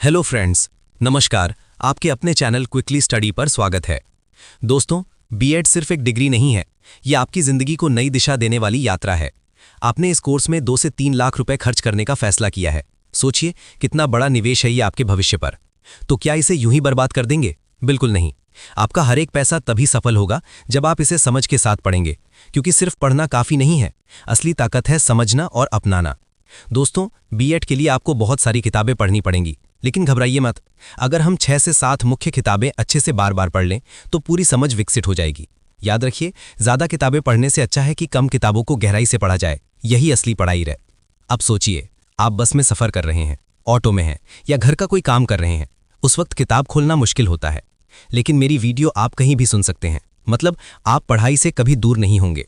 Hello friends, नमस्कार। आपके अपने चैनल क्विकली स्टडी पर स्वागत है। दोस्तों, बीएड सिर्फ एक डिग्री नहीं है, ये आपकी जिंदगी को नई दिशा देने वाली यात्रा है। आपने इस कोर्स में 2 से 3 लाख रुपए खर्च करने का फैसला किया है। सोचिए कितना बड़ा निवेश है ये आपके भविष्य पर। तो क्या इसे यूं ही बर्बाद कर देंगे? बिल्कुल नहीं। आपका हर एक पैसा तभी सफल होगा जब आप इसे समझ के साथ पढ़ेंगे, क्योंकि सिर्फ पढ़ना काफी नहीं है, असली ताकत है समझना और अपनाना। दोस्तों, बीएड के लिए आपको बहुत सारी किताबें पढ़नी पड़ेंगी, लेकिन घबराइए मत। अगर हम 6 से 7 मुख्य किताबें अच्छे से बार बार पढ़ लें तो पूरी समझ विकसित हो जाएगी। याद रखिए, ज्यादा किताबें पढ़ने से अच्छा है कि कम किताबों को गहराई से पढ़ा जाए। यही असली पढ़ाई है। अब सोचिए, आप बस में सफर कर रहे हैं, ऑटो में हैं या घर का कोई काम कर रहे हैं। उस वक्त किताब खोलना मुश्किल होता है, लेकिन मेरी वीडियो आप कहीं भी सुन सकते हैं। मतलब आप पढ़ाई से कभी दूर नहीं होंगे।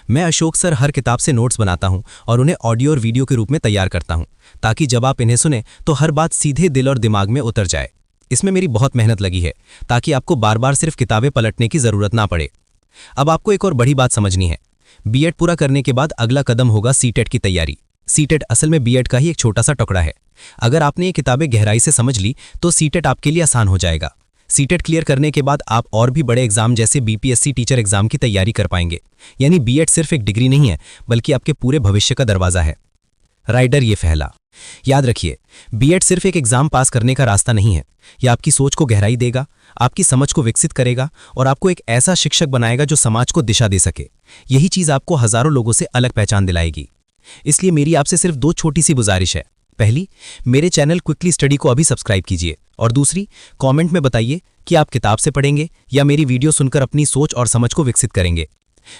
मैं अशोक सर हर किताब से नोट्स बनाता हूं और उन्हें ऑडियो और वीडियो के रूप में तैयार करता हूं, ताकि जब आप इन्हें सुने तो हर बात सीधे दिल और दिमाग में उतर जाए। इसमें मेरी बहुत मेहनत लगी है, ताकि आपको बार बार सिर्फ किताबें पलटने की जरूरत ना पड़े। अब आपको एक और बड़ी बात समझनी है। बीएड पूरा करने के बाद अगला कदम होगा सीटेट की तैयारी। सीटेट असल में बीएड का ही एक छोटा सा टुकड़ा है। अगर आपने ये किताबें गहराई से समझ ली तो सीटेट आपके लिए आसान हो जाएगा। सीटेट क्लियर करने के बाद आप और भी बड़े एग्जाम जैसे बीपीएससी टीचर एग्जाम की तैयारी कर पाएंगे। यानी बीएड सिर्फ एक डिग्री नहीं है, बल्कि आपके पूरे भविष्य का दरवाजा है। राइडर ये फैला। याद रखिए, बीएड सिर्फ एक एग्जाम पास करने का रास्ता नहीं है। यह आपकी सोच को गहराई देगा, आपकी समझ को विकसित करेगा और आपको एक ऐसा शिक्षक बनाएगा जो समाज को दिशा दे सके। यही चीज आपको हजारों लोगों से अलग पहचान दिलाएगी। इसलिए मेरी आपसे सिर्फ 2 छोटी सी गुजारिश है। पहली, मेरे चैनल क्विकली स्टडी को अभी सब्सक्राइब कीजिए, और दूसरी, कमेंट में बताइए कि आप किताब से पढ़ेंगे या मेरी वीडियो सुनकर अपनी सोच और समझ को विकसित करेंगे।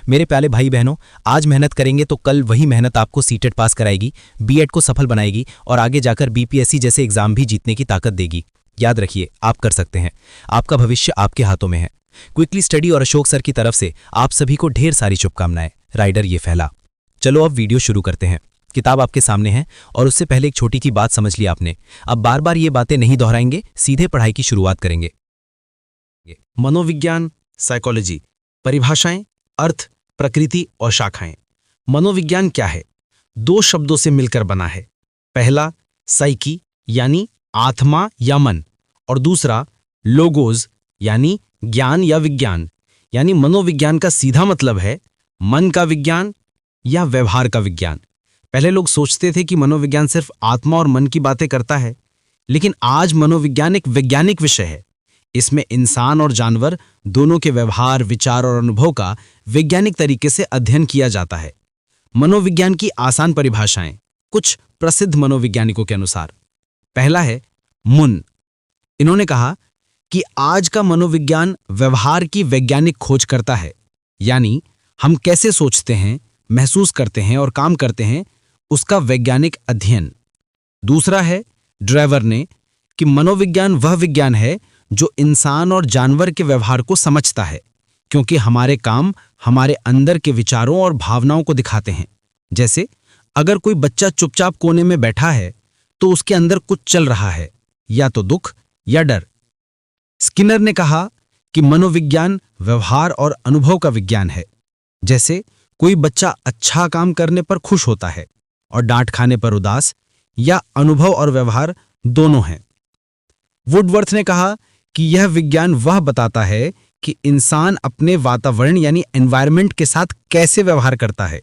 मेरे प्यारे भाई बहनों, आज मेहनत करेंगे तो कल वही मेहनत आपको सीटेट पास कराएगी, बीएड को सफल बनाएगी और आगे जाकर बीपीएससी जैसे एग्जाम भी जीतने की ताकत देगी। याद रखिए, आप कर सकते हैं। आपका भविष्य आपके हाथों में है। क्विकली स्टडी और अशोक सर की तरफ से आप सभी को ढेर सारी शुभकामनाएं। राइडर ये फैला। चलो अब वीडियो शुरू करते हैं। किताब आपके सामने है और उससे पहले एक छोटी की बात समझ ली आपने। अब बार बार ये बातें नहीं दोहराएंगे, सीधे पढ़ाई की शुरुआत करेंगे। मनोविज्ञान, साइकोलॉजी, परिभाषाएं, अर्थ, प्रकृति और शाखाएं। मनोविज्ञान क्या है? 2 शब्दों से मिलकर बना है। पहला साइकी यानी आत्मा या मन, और दूसरा लोगोज यानी ज्ञान या विज्ञान। यानी मनोविज्ञान का सीधा मतलब है मन का विज्ञान या व्यवहार का विज्ञान। पहले लोग सोचते थे कि मनोविज्ञान सिर्फ आत्मा और मन की बातें करता है, लेकिन आज मनोविज्ञान एक वैज्ञानिक विषय है। इसमें इंसान और जानवर दोनों के व्यवहार, विचार और अनुभव का वैज्ञानिक तरीके से अध्ययन किया जाता है। मनोविज्ञान की आसान परिभाषाएं कुछ प्रसिद्ध मनोवैज्ञानिकों के अनुसार। पहला है मुन। इन्होंने कहा कि आज का मनोविज्ञान व्यवहार की वैज्ञानिक खोज करता है, यानी हम कैसे सोचते हैं, महसूस करते हैं और काम करते हैं, उसका वैज्ञानिक अध्ययन। दूसरा है ड्राइवर ने कि मनोविज्ञान वह विज्ञान है जो इंसान और जानवर के व्यवहार को समझता है, क्योंकि हमारे काम हमारे अंदर के विचारों और भावनाओं को दिखाते हैं। जैसे अगर कोई बच्चा चुपचाप कोने में बैठा है तो उसके अंदर कुछ चल रहा है, या तो दुख या डर। स्किनर ने कहा कि मनोविज्ञान व्यवहार और अनुभव का विज्ञान है। जैसे कोई बच्चा अच्छा काम करने पर खुश होता है और डांट खाने पर उदास, या अनुभव और व्यवहार दोनों हैं। वुडवर्थ ने कहा कि यह विज्ञान वह बताता है कि इंसान अपने वातावरण यानी एनवायरनमेंट के साथ कैसे व्यवहार करता है।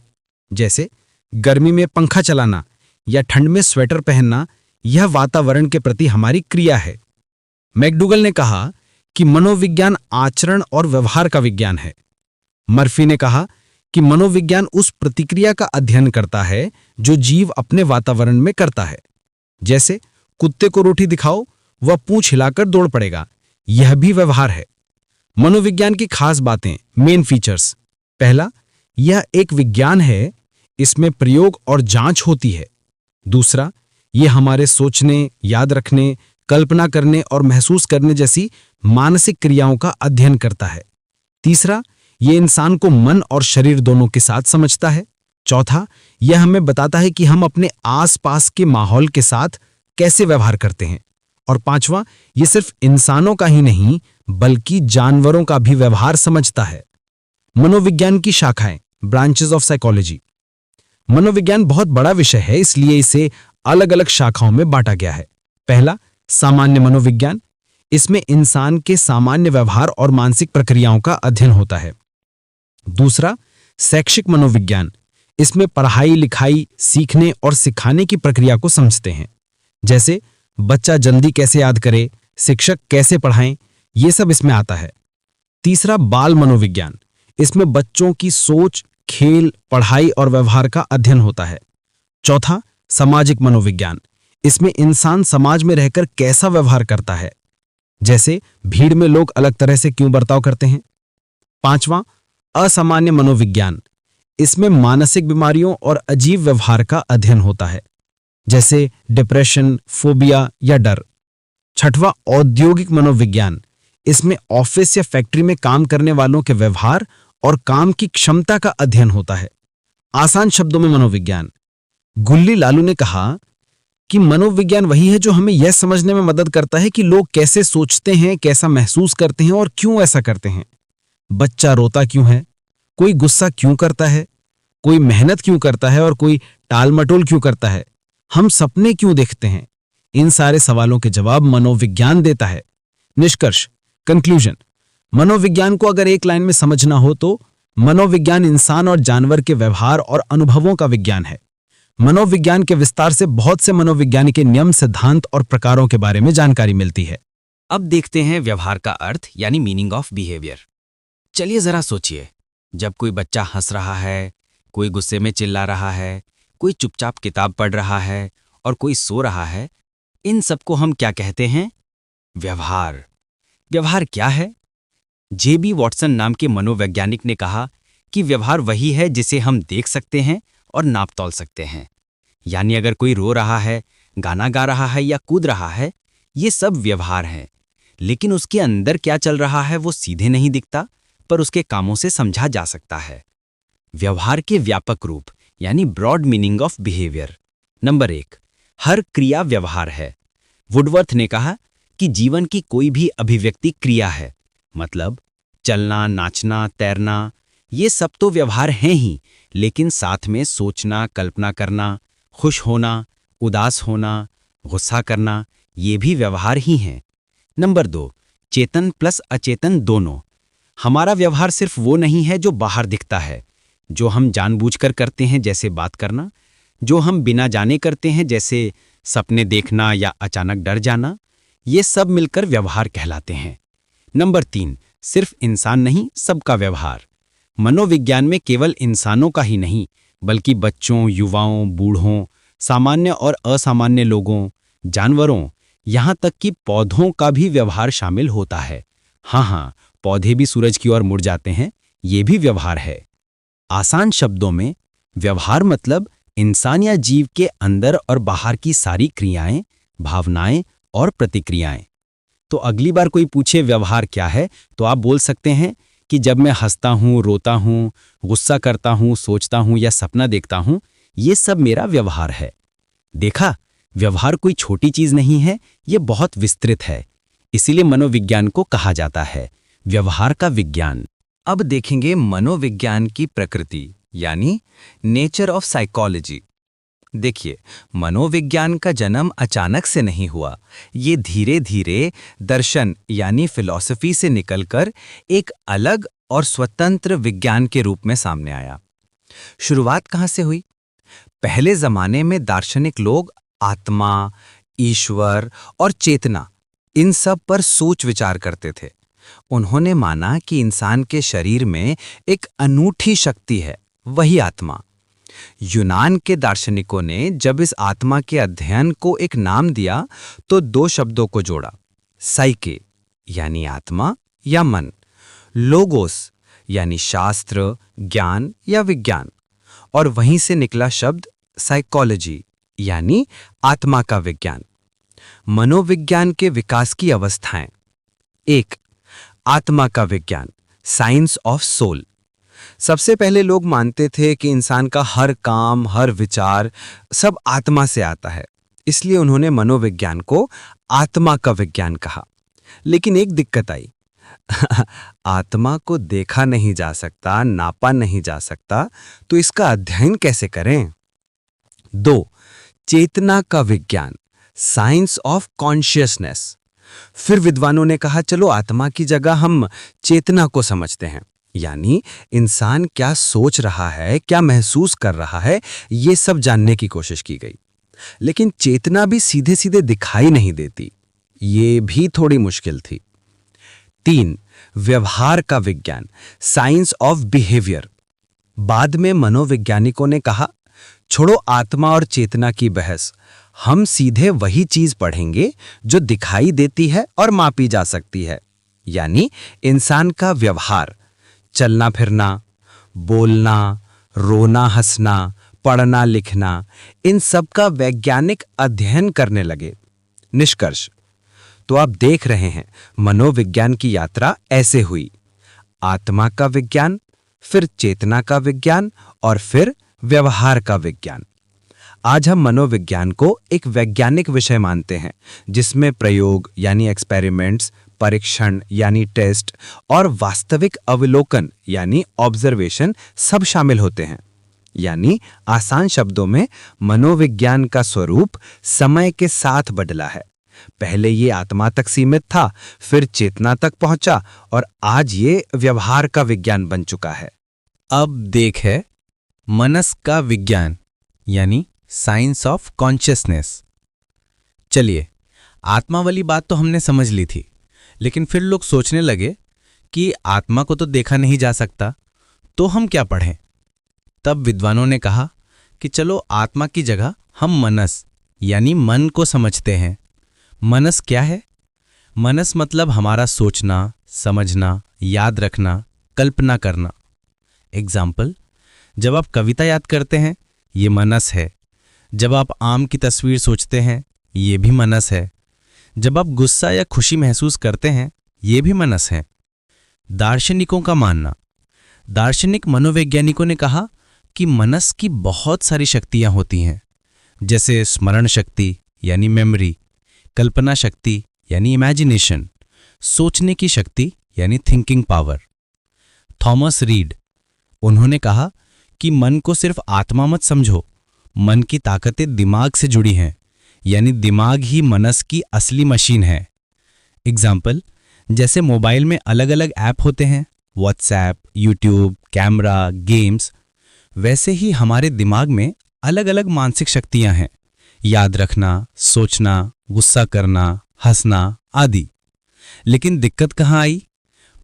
जैसे गर्मी में पंखा चलाना या ठंड में स्वेटर पहनना, यह वातावरण के प्रति हमारी क्रिया है। मैकडूगल ने कहा कि मनोविज्ञान आचरण और व्यवहार का विज्ञान है। मर्फी ने कहा कि मनोविज्ञान उस प्रतिक्रिया का अध्ययन करता है जो जीव अपने वातावरण में करता है। जैसे कुत्ते को रोटी दिखाओ, वह पूंछ हिलाकर दौड़ पड़ेगा, यह भी व्यवहार है। मनोविज्ञान की खास बातें, मेन फीचर्स। पहला, यह एक विज्ञान है, इसमें प्रयोग और जांच होती है। दूसरा, यह हमारे सोचने, याद रखने, कल्पना करने और महसूस करने जैसी मानसिक क्रियाओं का अध्ययन करता है। तीसरा, यह इंसान को मन और शरीर दोनों के साथ समझता है। चौथा, यह हमें बताता है कि हम अपने आसपास के माहौल के साथ कैसे व्यवहार करते हैं। और पांचवा, यह सिर्फ इंसानों का ही नहीं बल्कि जानवरों का भी व्यवहार समझता है। मनोविज्ञान की शाखाएं, ब्रांचेस ऑफ साइकोलॉजी। मनोविज्ञान बहुत बड़ा विषय है, इसलिए इसे अलग अलग शाखाओं में बांटा गया है। पहला सामान्य मनोविज्ञान, इसमें इंसान के सामान्य व्यवहार और मानसिक प्रक्रियाओं का अध्ययन होता है। दूसरा, शैक्षिक मनोविज्ञान, इसमें पढ़ाई लिखाई, सीखने और सिखाने की प्रक्रिया को समझते हैं, जैसे बच्चा जल्दी कैसे याद करे, शिक्षक कैसे पढ़ाएं, ये सब इसमें आता है। तीसरा, बाल मनोविज्ञान, इसमें बच्चों की सोच, खेल, पढ़ाई और व्यवहार का अध्ययन होता है। चौथा, सामाजिक मनोविज्ञान, इसमें इंसान समाज में रहकर कैसा व्यवहार करता है, जैसे भीड़ में लोग अलग तरह से क्यों बर्ताव करते हैं। पांचवां, असामान्य मनोविज्ञान, इसमें मानसिक बीमारियों और अजीब व्यवहार का अध्ययन होता है, जैसे डिप्रेशन, फोबिया या डर। छठवां, औद्योगिक मनोविज्ञान, इसमें ऑफिस या फैक्ट्री में काम करने वालों के व्यवहार और काम की क्षमता का अध्ययन होता है। आसान शब्दों में मनोविज्ञान, गुल्ली लालू ने कहा कि मनोविज्ञान वही है जो हमें यह समझने में मदद करता है कि लोग कैसे सोचते हैं, कैसा महसूस करते हैं और क्यों ऐसा करते हैं। बच्चा रोता क्यों है, कोई गुस्सा क्यों करता है, कोई मेहनत क्यों करता है और कोई टालमटोल क्यों करता है, हम सपने क्यों देखते हैं। इन सारे सवालों के जवाब मनोविज्ञान देता है। निष्कर्ष, कंक्लूजन, मनोविज्ञान को अगर एक लाइन में समझना हो तो मनोविज्ञान इंसान और जानवर के व्यवहार और अनुभवों का विज्ञान है। मनोविज्ञान के विस्तार से बहुत से मनोविज्ञान के नियम, सिद्धांत और प्रकारों के बारे में जानकारी मिलती है। अब देखते हैं व्यवहार का अर्थ यानी मीनिंग ऑफ बिहेवियर। चलिए जरा सोचिए, जब कोई बच्चा हंस रहा है, कोई गुस्से में चिल्ला रहा है, कोई चुपचाप किताब पढ़ रहा है और कोई सो रहा है, इन सबको हम क्या कहते हैं? व्यवहार। व्यवहार क्या है? जे.बी. वॉटसन नाम के मनोवैज्ञानिक ने कहा कि व्यवहार वही है जिसे हम देख सकते हैं और नाप तौल सकते हैं। यानी अगर कोई रो रहा है, गाना गा रहा है या कूद रहा है, ये सब व्यवहार हैं। लेकिन उसके अंदर क्या चल रहा है वो सीधे नहीं दिखता, पर उसके कामों से समझा जा सकता है। व्यवहार के व्यापक रूप यानी broad meaning of behaviour. Number 1, हर क्रिया व्यवहार है। वुडवर्थ ने कहा कि जीवन की कोई भी अभिव्यक्ति क्रिया है, मतलब चलना, नाचना, तैरना, ये सब तो व्यवहार हैं ही, लेकिन साथ में सोचना, कल्पना करना, खुश होना, उदास होना, गुस्सा करना, ये भी व्यवहार ही हैं। नंबर 2, चेतन प्लस अचेतन दोनों। हमारा व्यवहार सिर्फ वो नहीं है जो बाहर दिखता है, जो हम जानबूझकर करते हैं जैसे बात करना, जो हम बिना जाने करते हैं जैसे सपने देखना या अचानक डर जाना, ये सब मिलकर व्यवहार कहलाते हैं। नंबर 3, सिर्फ इंसान नहीं, सबका व्यवहार। मनोविज्ञान में केवल इंसानों का ही नहीं, बल्कि बच्चों, युवाओं, बूढ़ों, सामान्य और असामान्य लोगों, जानवरों, यहाँ तक कि पौधों का भी व्यवहार शामिल होता है। हाँ, पौधे भी सूरज की ओर मुड़ जाते हैं, ये भी व्यवहार है। आसान शब्दों में व्यवहार मतलब इंसान या जीव के अंदर और बाहर की सारी क्रियाएं, भावनाएं और प्रतिक्रियाएं। तो अगली बार कोई पूछे व्यवहार क्या है, तो आप बोल सकते हैं कि जब मैं हंसता हूं, रोता हूं, गुस्सा करता हूं, सोचता हूं या सपना देखता हूं, ये सब मेरा व्यवहार है। देखा, व्यवहार कोई छोटी चीज नहीं है, ये बहुत विस्तृत है। इसीलिए मनोविज्ञान को कहा जाता है व्यवहार का विज्ञान। अब देखेंगे मनोविज्ञान की प्रकृति यानी नेचर ऑफ साइकोलॉजी। देखिए, मनोविज्ञान का जन्म अचानक से नहीं हुआ। ये धीरे धीरे दर्शन यानी फिलॉसफी से निकलकर एक अलग और स्वतंत्र विज्ञान के रूप में सामने आया। शुरुआत कहाँ से हुई? पहले जमाने में दार्शनिक लोग आत्मा, ईश्वर और चेतना, इन सब पर सोच विचार करते थे। उन्होंने माना कि इंसान के शरीर में एक अनूठी शक्ति है, वही आत्मा। यूनान के दार्शनिकों ने जब इस आत्मा के अध्ययन को एक नाम दिया तो 2 शब्दों को जोड़ा, साइके यानी आत्मा या मन, लोगोस यानी शास्त्र, ज्ञान या विज्ञान, और वहीं से निकला शब्द साइकोलॉजी यानी आत्मा का विज्ञान। मनोविज्ञान के विकास की अवस्थाएं। 1, आत्मा का विज्ञान, साइंस ऑफ सोल। सबसे पहले लोग मानते थे कि इंसान का हर काम, हर विचार सब आत्मा से आता है, इसलिए उन्होंने मनोविज्ञान को आत्मा का विज्ञान कहा। लेकिन एक दिक्कत आई आत्मा को देखा नहीं जा सकता, नापा नहीं जा सकता, तो इसका अध्ययन कैसे करें? 2, चेतना का विज्ञान, साइंस ऑफ कॉन्शियसनेस। फिर विद्वानों ने कहा चलो आत्मा की जगह हम चेतना को समझते हैं, यानी इंसान क्या सोच रहा है, क्या महसूस कर रहा है, ये सब जानने की कोशिश की गई। लेकिन चेतना भी सीधे सीधे दिखाई नहीं देती, ये भी थोड़ी मुश्किल थी। 3. व्यवहार का विज्ञान, साइंस ऑफ बिहेवियर। बाद में मनोवैज्ञानिकों ने कहा छोड़ो आत्मा और चेतना की बहस, हम सीधे वही चीज पढ़ेंगे जो दिखाई देती है और मापी जा सकती है, यानी इंसान का व्यवहार, चलना फिरना, बोलना, रोना हंसना, पढ़ना लिखना, इन सब का वैज्ञानिक अध्ययन करने लगे। निष्कर्ष तो आप देख रहे हैं, मनोविज्ञान की यात्रा ऐसे हुई, आत्मा का विज्ञान, फिर चेतना का विज्ञान और फिर व्यवहार का विज्ञान। आज हम मनोविज्ञान को एक वैज्ञानिक विषय मानते हैं जिसमें प्रयोग यानी एक्सपेरिमेंट्स, परीक्षण यानी टेस्ट और वास्तविक अवलोकन यानी ऑब्जर्वेशन सब शामिल होते हैं। यानी आसान शब्दों में मनोविज्ञान का स्वरूप समय के साथ बदला है। पहले ये आत्मा तक सीमित था, फिर चेतना तक पहुंचा और आज ये व्यवहार का विज्ञान बन चुका है। अब देख है मनस का विज्ञान यानी साइंस ऑफ कॉन्शियसनेस। चलिए, आत्मा वाली बात तो हमने समझ ली थी, लेकिन फिर लोग सोचने लगे कि आत्मा को तो देखा नहीं जा सकता, तो हम क्या पढ़ें। तब विद्वानों ने कहा कि चलो आत्मा की जगह हम मनस यानी मन को समझते हैं। मनस क्या है? मनस मतलब हमारा सोचना, समझना, याद रखना, कल्पना करना। एग्जाम्पल, जब आप कविता याद करते हैं ये मनस है। जब आप आम की तस्वीर सोचते हैं ये भी मनस है। जब आप गुस्सा या खुशी महसूस करते हैं ये भी मनस है। दार्शनिकों का मानना, दार्शनिक मनोवैज्ञानिकों ने कहा कि मनस की बहुत सारी शक्तियां होती हैं, जैसे स्मरण शक्ति यानी मेमोरी, कल्पना शक्ति यानी इमेजिनेशन, सोचने की शक्ति यानी थिंकिंग पावर। थॉमस रीड, उन्होंने कहा कि मन को सिर्फ आत्मा मत समझो, मन की ताकतें दिमाग से जुड़ी हैं, यानी दिमाग ही मनस की असली मशीन है। एग्जाम्पल, जैसे मोबाइल में अलग अलग ऐप होते हैं, व्हाट्सएप, यूट्यूब, कैमरा, गेम्स, वैसे ही हमारे दिमाग में अलग अलग मानसिक शक्तियां हैं, याद रखना, सोचना, गुस्सा करना, हंसना आदि। लेकिन दिक्कत कहाँ आई?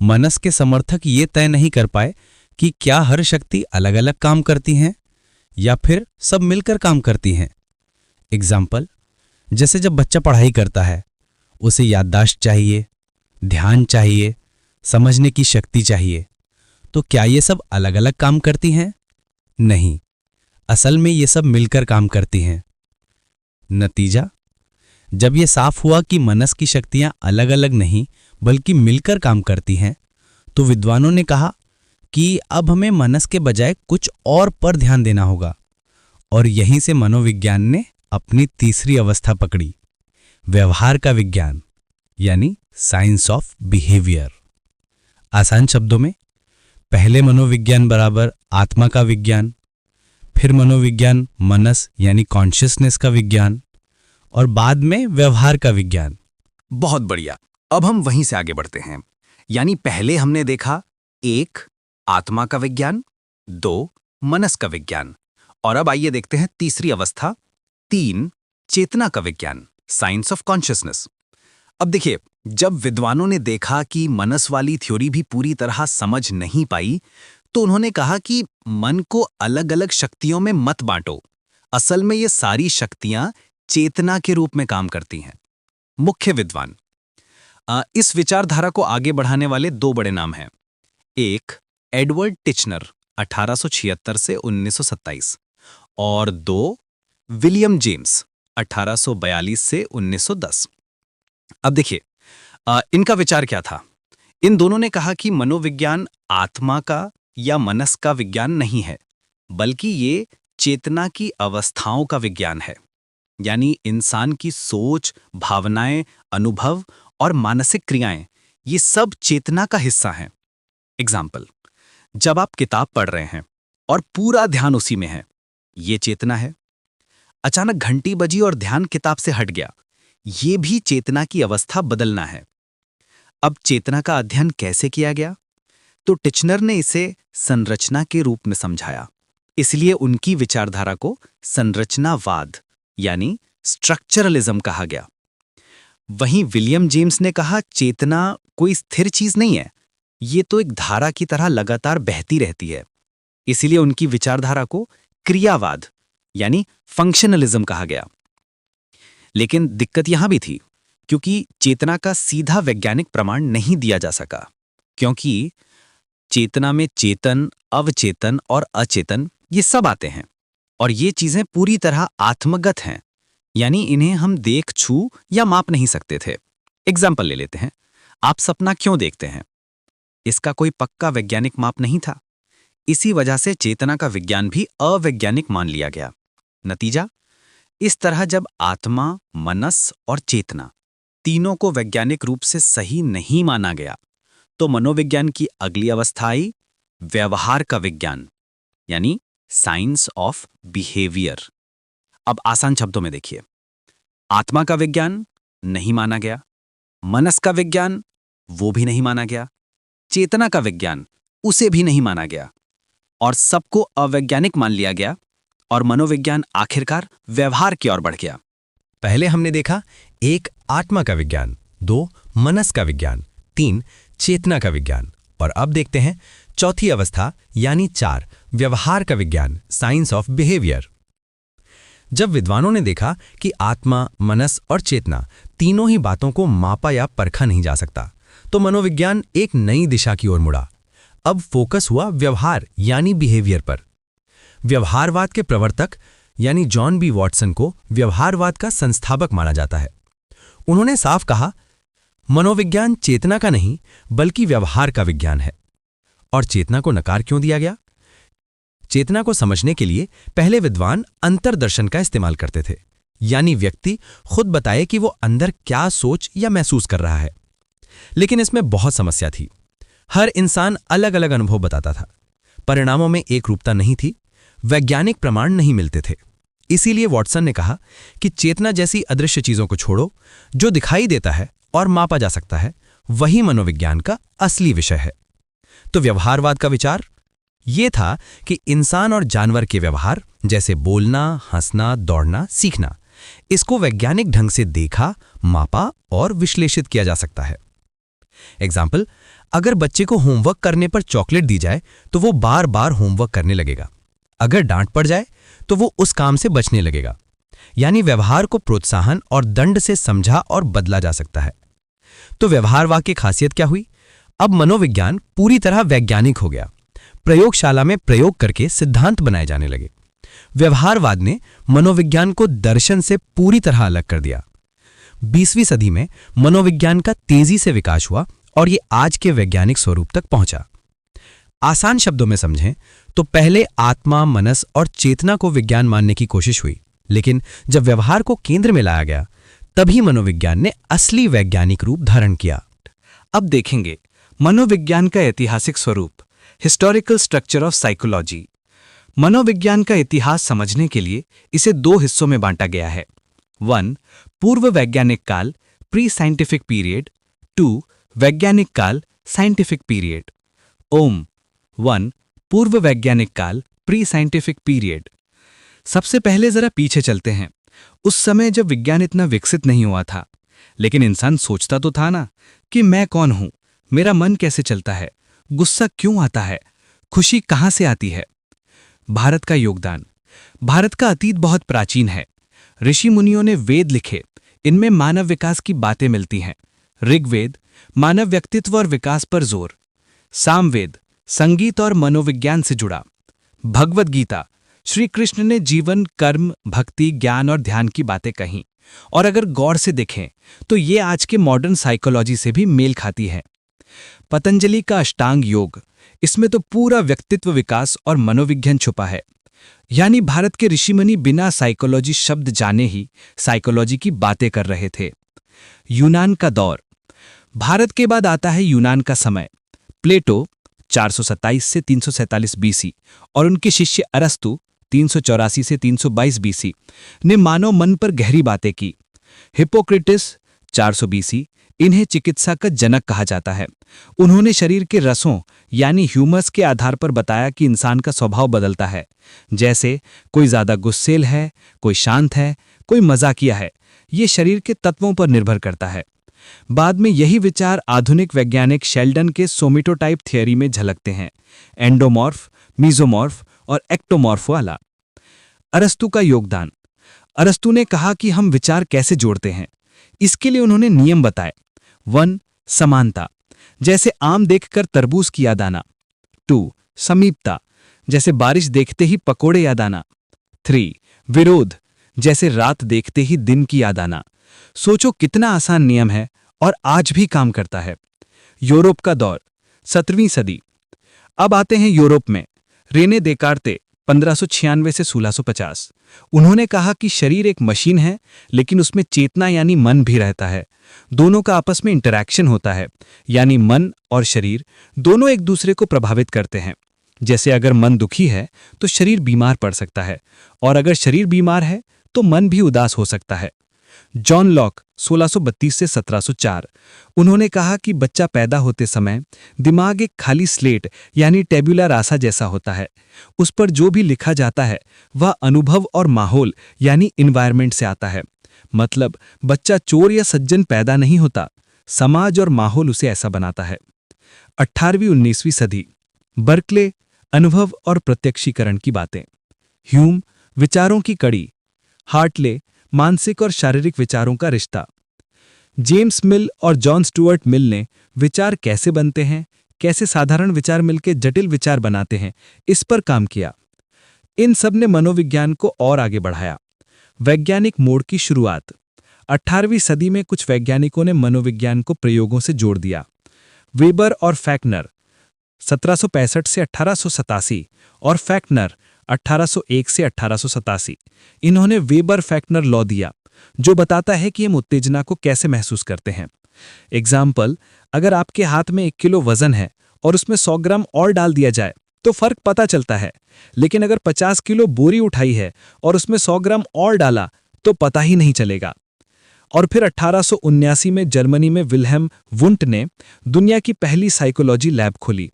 मनस के समर्थक ये तय नहीं कर पाए कि क्या हर शक्ति अलग अलग काम करती हैं या फिर सब मिलकर काम करती हैं। एग्जाम्पल, जैसे जब बच्चा पढ़ाई करता है, उसे याददाश्त चाहिए, ध्यान चाहिए, समझने की शक्ति चाहिए, तो क्या ये सब अलग अलग काम करती हैं? नहीं, असल में ये सब मिलकर काम करती हैं। नतीजा, जब ये साफ हुआ कि मनस की शक्तियां अलग अलग नहीं बल्कि मिलकर काम करती हैं, तो विद्वानों ने कहा कि अब हमें मनस के बजाय कुछ और पर ध्यान देना होगा। और यहीं से मनोविज्ञान ने अपनी तीसरी अवस्था पकड़ी, व्यवहार का विज्ञान यानी साइंस ऑफ बिहेवियर। आसान शब्दों में, पहले मनोविज्ञान बराबर आत्मा का विज्ञान, फिर मनोविज्ञान मनस यानी कॉन्शियसनेस का विज्ञान और बाद में व्यवहार का विज्ञान। बहुत बढ़िया। अब हम वहीं से आगे बढ़ते हैं। यानी पहले हमने देखा 1 आत्मा का विज्ञान, 2 मनस का विज्ञान, और अब आइए देखते हैं तीसरी अवस्था 3 चेतना का विज्ञान, साइंस ऑफ कॉन्शियसनेस। अब देखिए, जब विद्वानों ने देखा कि मनस वाली थ्योरी भी पूरी तरह समझ नहीं पाई, तो उन्होंने कहा कि मन को अलग अलग शक्तियों में मत बांटो, असल में ये सारी शक्तियां चेतना के रूप में काम करती हैं। मुख्य विद्वान, इस विचारधारा को आगे बढ़ाने वाले 2 बड़े नाम हैं। 1 एडवर्ड टिचनर 1876 से 1927 और 2 विलियम जेम्स 1842 से 1910। अब देखिए, इनका विचार क्या था? इन दोनों ने कहा कि मनोविज्ञान आत्मा का या मनस का विज्ञान नहीं है, बल्कि ये चेतना की अवस्थाओं का विज्ञान है। यानी इंसान की सोच, भावनाएं, अनुभव और मानसिक क्रियाएं, ये सब चेतना का हिस्सा हैं। एग्जाम्पल, जब आप किताब पढ़ रहे हैं और पूरा ध्यान उसी में है, ये चेतना है। अचानक घंटी बजी और ध्यान किताब से हट गया, ये भी चेतना की अवस्था बदलना है। अब चेतना का अध्ययन कैसे किया गया? तो टिचनर ने इसे संरचना के रूप में समझाया। इसलिए उनकी विचारधारा को संरचनावाद यानी स्ट्रक्चरलिज्म कहा गया। वहीं विलियम जेम्स ने कहा चेतना कोई स्थिर चीज नहीं है, ये तो एक धारा की तरह लगातार बहती रहती है। इसीलिए उनकी विचारधारा को क्रियावाद यानी फंक्शनलिज्म कहा गया। लेकिन दिक्कत यहां भी थी, क्योंकि चेतना का सीधा वैज्ञानिक प्रमाण नहीं दिया जा सका, क्योंकि चेतना में चेतन, अवचेतन और अचेतन ये सब आते हैं और ये चीजें पूरी तरह आत्मगत हैं, यानी इन्हें हम देख, छू या माप नहीं सकते थे। एग्जाम्पल ले लेते हैं। आप सपना क्यों देखते हैं? इसका कोई पक्का वैज्ञानिक माप नहीं था। इसी वजह से चेतना का विज्ञान भी अवैज्ञानिक मान लिया गया। नतीजा, इस तरह जब आत्मा, मनस और चेतना तीनों को वैज्ञानिक रूप से सही नहीं माना गया, तो मनोविज्ञान की अगली अवस्था आई व्यवहार का विज्ञान यानी साइंस ऑफ बिहेवियर। अब आसान शब्दों में देखिए, आत्मा का विज्ञान नहीं माना गया, मनस का विज्ञान वो भी नहीं माना गया, चेतना का विज्ञान उसे भी नहीं माना गया और सबको अवैज्ञानिक मान लिया गया और मनोविज्ञान आखिरकार व्यवहार की ओर बढ़ गया। पहले हमने देखा 1 आत्मा का विज्ञान, 2 मनस का विज्ञान, 3 चेतना का विज्ञान और अब देखते हैं चौथी अवस्था यानी 4 व्यवहार का विज्ञान, साइंस ऑफ बिहेवियर। जब विद्वानों ने देखा कि आत्मा, मनस और चेतना तीनों ही बातों को मापा या परखा नहीं जा सकता, तो मनोविज्ञान एक नई दिशा की ओर मुड़ा। अब फोकस हुआ व्यवहार यानी बिहेवियर पर। व्यवहारवाद के प्रवर्तक यानी जॉन बी वॉटसन को व्यवहारवाद का संस्थापक माना जाता है। उन्होंने साफ कहा, मनोविज्ञान चेतना का नहीं बल्कि व्यवहार का विज्ञान है। और चेतना को नकार क्यों दिया गया? चेतना को समझने के लिए पहले विद्वान अंतर्दर्शन का इस्तेमाल करते थे, यानी व्यक्ति खुद बताए कि वो अंदर क्या सोच या महसूस कर रहा है। लेकिन इसमें बहुत समस्या थी। हर इंसान अलग अलग अनुभव बताता था, परिणामों में एक रूपता नहीं थी, वैज्ञानिक प्रमाण नहीं मिलते थे। इसीलिए वॉटसन ने कहा कि चेतना जैसी अदृश्य चीजों को छोड़ो, जो दिखाई देता है और मापा जा सकता है, वही मनोविज्ञान का असली विषय है। तो व्यवहारवाद का विचार ये था कि इंसान और जानवर के व्यवहार, जैसे बोलना, हंसना, दौड़ना, सीखना, इसको वैज्ञानिक ढंग से देखा, मापा और विश्लेषित किया जा सकता है। एग्जाम्पल, अगर बच्चे को होमवर्क करने पर चॉकलेट दी जाए तो वो बार बार होमवर्क करने लगेगा। अगर डांट पड़ जाए तो वो उस काम से बचने लगेगा। यानी व्यवहार को प्रोत्साहन और दंड से समझा और बदला जा सकता है। तो व्यवहारवाद की खासियत क्या हुई? अब मनोविज्ञान पूरी तरह वैज्ञानिक हो गया। प्रयोगशाला में प्रयोग करके सिद्धांत बनाए जाने लगे। व्यवहारवाद ने मनोविज्ञान को दर्शन से पूरी तरह अलग कर दिया। 20वीं सदी में मनोविज्ञान का तेजी से विकास हुआ और ये आज के वैज्ञानिक स्वरूप तक पहुंचा। आसान शब्दों में समझें तो पहले आत्मा, मनस और चेतना को विज्ञान मानने की कोशिश हुई, लेकिन जब व्यवहार को केंद्र में लाया गया, तभी मनोविज्ञान ने असली वैज्ञानिक रूप धारण किया। अब देखेंगे मनोविज्ञान का ऐतिहासिक स्वरूप, हिस्टोरिकल स्ट्रक्चर ऑफ साइकोलॉजी। मनोविज्ञान का इतिहास समझने के लिए इसे 2 हिस्सों में बांटा गया है। 1 पूर्व वैज्ञानिक काल, प्री साइंटिफिक पीरियड। 2 वैज्ञानिक काल, साइंटिफिक पीरियड। ओम 1 पूर्व वैज्ञानिक काल, प्री साइंटिफिक पीरियड। सबसे पहले जरा पीछे चलते हैं। उस समय जब विज्ञान इतना विकसित नहीं हुआ था, लेकिन इंसान सोचता तो था ना कि मैं कौन हूं, मेरा मन कैसे चलता है, गुस्सा क्यों आता है, खुशी कहां से आती है। भारत का योगदान। भारत का अतीत बहुत प्राचीन है। ऋषि मुनियों ने वेद लिखे, इनमें मानव विकास की बातें मिलती हैं। ऋग्वेद मानव व्यक्तित्व और विकास पर जोर। सामवेद संगीत और मनोविज्ञान से जुड़ा। भगवद गीता श्री कृष्ण ने जीवन, कर्म, भक्ति, ज्ञान और ध्यान की बातें कहीं। और अगर गौर से देखें तो ये आज के मॉडर्न साइकोलॉजी से भी मेल खाती है। पतंजलि का अष्टांग योग, इसमें तो पूरा व्यक्तित्व विकास और मनोविज्ञान छुपा है। यानी भारत के ऋषिमुनि बिना साइकोलॉजी शब्द जाने ही साइकोलॉजी की बातें कर रहे थे। यूनान का दौर। भारत के बाद आता है यूनान का समय। प्लेटो 427 से 347 बीसी और उनके शिष्य अरस्तु 384 से 322 बीसी ने मानव मन पर गहरी बातें की। हिपोक्रेटिस 400 बीसी, इन्हें चिकित्सा का जनक कहा जाता है। उन्होंने शरीर के रसों यानी ह्यूमस के आधार पर बताया कि इंसान का स्वभाव बदलता है। जैसे कोई ज्यादा गुस्सेल है, कोई शांत है, कोई मजाकिया है। ये शरीर के तत्वों पर निर्भर करता है। बाद में यही विचार आधुनिक वैज्ञानिक शेल्डन के सोमिटोटाइप थियरी में झलकते हैं, एंडोमॉर्फ, मीजोमॉर्फ और एक्टोमॉर्फ वाला। अरस्तु का योगदान। अरस्तु ने कहा कि हम विचार कैसे जोड़ते हैं। इसके लिए उन्होंने नियम बताए। 1. समानता, जैसे आम देखकर तरबूज की याद आना। 2. समीपता, जैसे बारिश देखते ही पकोड़े याद आना। 3. विरोध, जैसे रात देखते ही दिन की याद आना। सोचो कितना आसान नियम है और आज भी काम करता है। यूरोप का दौर, 17वीं सदी। अब आते हैं यूरोप में। रेने देकार्ते 1596 से 1650। उन्होंने कहा कि शरीर एक मशीन है, लेकिन उसमें चेतना यानी मन भी रहता है। दोनों का आपस में इंटरैक्शन होता है, यानी मन और शरीर दोनों एक दूसरे को प्रभावित करते हैं। जैसे अगर मन दुखी है तो शरीर बीमार पड़ सकता है, और अगर शरीर बीमार है तो मन भी उदास हो सकता है। जॉन लॉक 1632 से 1704। उन्होंने कहा कि बच्चा पैदा होते समय दिमाग एक खाली स्लेट यानी टेबुला रासा जैसा होता है। उस पर जो भी लिखा जाता है वह अनुभव और माहौल यानी इन्वायरमेंट से आता है। मतलब बच्चा चोर या सज्जन पैदा नहीं होता, समाज और माहौल उसे ऐसा बनाता है। 18वीं-19वीं सदी। बर्कले, अनुभव और प्रत्यक्षीकरण की बातें। ह्यूम, विचारों की कड़ी। हार्टले, मानसिक और शारीरिक विचारों का रिश्ता। जेम्स मिल और जॉन स्टुअर्ट मिल ने विचार कैसे बनते हैं, कैसे साधारण विचार मिलकर जटिल विचार बनाते हैं, इस पर काम किया। इन सब ने मनोविज्ञान को और आगे बढ़ाया। वैज्ञानिक मोड़ की शुरुआत। 18वीं सदी में कुछ वैज्ञानिकों ने मनोविज्ञान को प्रयोगों से जोड़ दिया। वेबर और फैक्नर 1765 से 1887 और फैक्नर 1801 से 1887। इन्होंने वेबर फैक्नर लॉ दिया, जो बताता है कि हम उत्तेजना को कैसे महसूस करते हैं। एग्जाम्पल, अगर आपके हाथ में 1 किलो वजन है और उसमें 100 ग्राम और डाल दिया जाए तो फर्क पता चलता है, लेकिन अगर 50 किलो बोरी उठाई है और उसमें 100 ग्राम और डाला तो पता ही नहीं चलेगा। और फिर 1879 में जर्मनी में विल्हेम वुंट ने दुनिया की पहली साइकोलॉजी लैब खोली।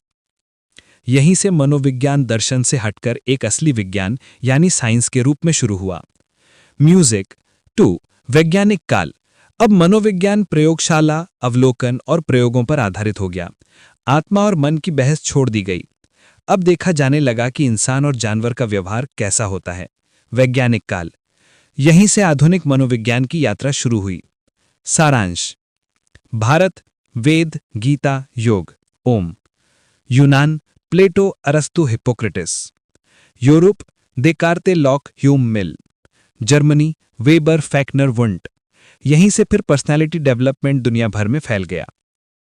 यहीं से मनोविज्ञान दर्शन से हटकर एक असली विज्ञान यानी साइंस के रूप में शुरू हुआ। म्यूजिक 2. वैज्ञानिक काल। अब मनोविज्ञान प्रयोगशाला, अवलोकन और प्रयोगों पर आधारित हो गया। आत्मा और मन की बहस छोड़ दी गई। अब देखा जाने लगा कि इंसान और जानवर का व्यवहार कैसा होता है। वैज्ञानिक काल। यहीं से आधुनिक मनोविज्ञान की यात्रा शुरू हुई। सारांश। भारत, वेद, गीता, योग, ओम। यूनान, प्लेटो, अरस्तु, Hippocrates. Europe, Descartes, Locke, Hume, Mill. Germany, Weber, Fechner, Wundt. यहीं से फिर पर्सनालिटी डेवलपमेंट दुनिया भर में फैल गया।